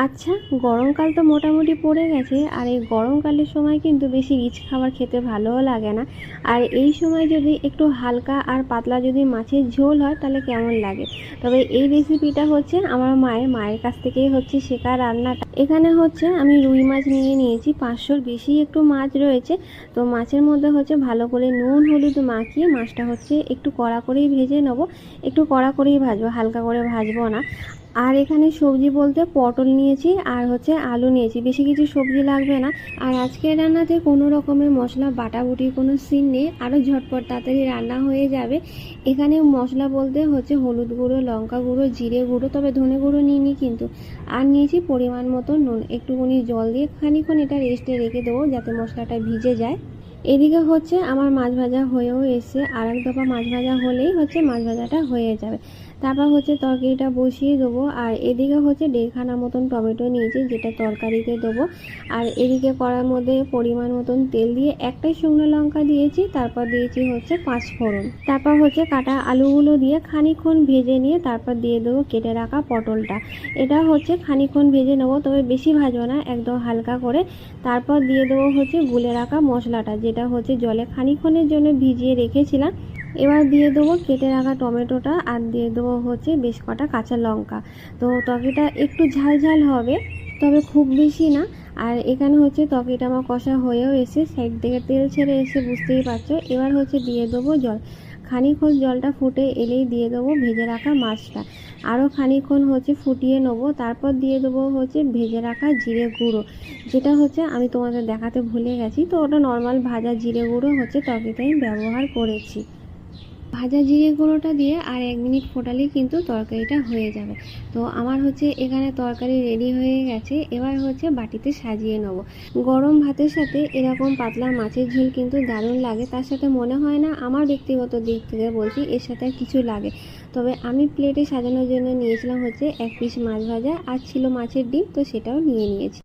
আচ্ছা, গরমকাল তো মোটামুটি পড়ে গেছে, আর এই গরমকালের সময় কিন্তু বেশি রিচ খাবার খেতে ভালোও লাগে না। আর এই সময় যদি একটু হালকা আর পাতলা যদি মাছের ঝোল হয় তাহলে কেমন লাগে। তবে এই রেসিপিটা হচ্ছে আমার মায়ের কাছ থেকেই হচ্ছে শেখা রান্নাটা। এখানে হচ্ছে আমি রুই মাছ নিয়ে নিয়েছি, 500-র বেশি একটু মাছ রয়েছে। তো মাছের মধ্যে হচ্ছে ভালো করে নুন হলুদ মাখিয়ে মাছটা হচ্ছে একটু কড়া করেই ভেজে নেবো। একটু কড়া করেই ভাজবো, হালকা করে ভাজবো না। আর এখানে সবজি বলতে পটল নিয়েছি আর হচ্ছে আলু নিয়েছি, বেশি কিছু সবজি লাগবে না। আর আজকের রান্নাতে কোনো রকমের মশলা বাটাবুটির কোনো সিন নেই, আরও ঝটপট তাড়াতাড়ি রান্না হয়ে যাবে। এখানে মশলা বলতে হচ্ছে হলুদ গুঁড়ো, লঙ্কা গুঁড়ো, জিরে গুঁড়ো, তবে ধনে গুঁড়ো নিইনি কিন্তু। আর নিয়েছি পরিমাণ মতো নুন, একটুখানি জল দিয়ে খানিকক্ষণ এটা রেস্টে রেখে দেবো যাতে মশলাটা ভিজে যায়। এদিকে হচ্ছে আমার মাছ ভাজা হয়েও এসে, আর এক দফা মাছ ভাজা হলেই হচ্ছে মাছ ভাজাটা হয়ে যাবে। তারপর হচ্ছে তরকারিটা বসিয়ে দেবো। আর এদিকে হচ্ছে 1.5খানা মতন টমেটো নিয়েছি, যেটা তরকারিতে দেবো। আর এদিকে কড়ার মধ্যে পরিমাণ মতন তেল দিয়ে একটাই শুকনো লঙ্কা দিয়েছি, তারপর দিয়েছি হচ্ছে 5 ফোড়ন। তারপর হচ্ছে কাটা আলুগুলো দিয়ে খানিকক্ষণ ভেজে নিয়ে তারপর দিয়ে দেবো কেটে রাখা পটলটা। এটা হচ্ছে খানিকক্ষণ ভেজে নেবো, তবে বেশি ভাজবো না, একদম হালকা করে। তারপর দিয়ে দেবো হচ্ছে গুলে রাখা মশলাটা, যেটা হচ্ছে জলে খানিকক্ষণের জন্য ভিজিয়ে রেখেছিলাম। এবার দিয়ে দেবো কেটে রাখা টমেটোটা, আর দিয়ে দেবো হচ্ছে বেশ কটা কাঁচা লঙ্কা। তো তরকারিটা একটু ঝাল ঝাল হবে, তবে খুব বেশি না। আর এখানে হচ্ছে তরকারিটা আমার কষা হয়েও এসে সাইড থেকে তেল ছেড়ে এসে, বুঝতেই পারছো। এবার হচ্ছে দিয়ে দেবো জল, খানিকক্ষণ জলটা ফুটে এলেই দিয়ে দেবো ভেজে রাখা মাছটা। আরও খানিকক্ষণ হচ্ছে ফুটিয়ে নেবো, তারপর দিয়ে দেবো হচ্ছে ভেজে রাখা জিরে গুঁড়ো, যেটা হচ্ছে আমি তোমাদের দেখাতে ভুলে গেছি। তো ওটা নর্মাল ভাজা জিরে গুঁড়ো হচ্ছে তরকারিতে আমি ব্যবহার করেছি। ভাজা জিরে গুঁড়োটা দিয়ে আর 1 মিনিট ফোটালেই কিন্তু তরকারিটা হয়ে যাবে। তো আমার হচ্ছে এখানে তরকারি রেডি হয়ে গেছে। এবার হচ্ছে বাটিতে সাজিয়ে নেবো। গরম ভাতের সাথে এরকম পাতলা মাছের ঝোল কিন্তু দারুণ লাগে। তার সাথে মনে হয় না, আমার ব্যক্তিগত দিক থেকে বলছি, এর সাথে আর কিছু লাগে। তবে আমি প্লেটে সাজানোর জন্য নিয়েছিলাম হচ্ছে 1 পিস মাছ ভাজা, আর ছিল মাছের ডিম, তো সেটাও নিয়ে নিয়েছি।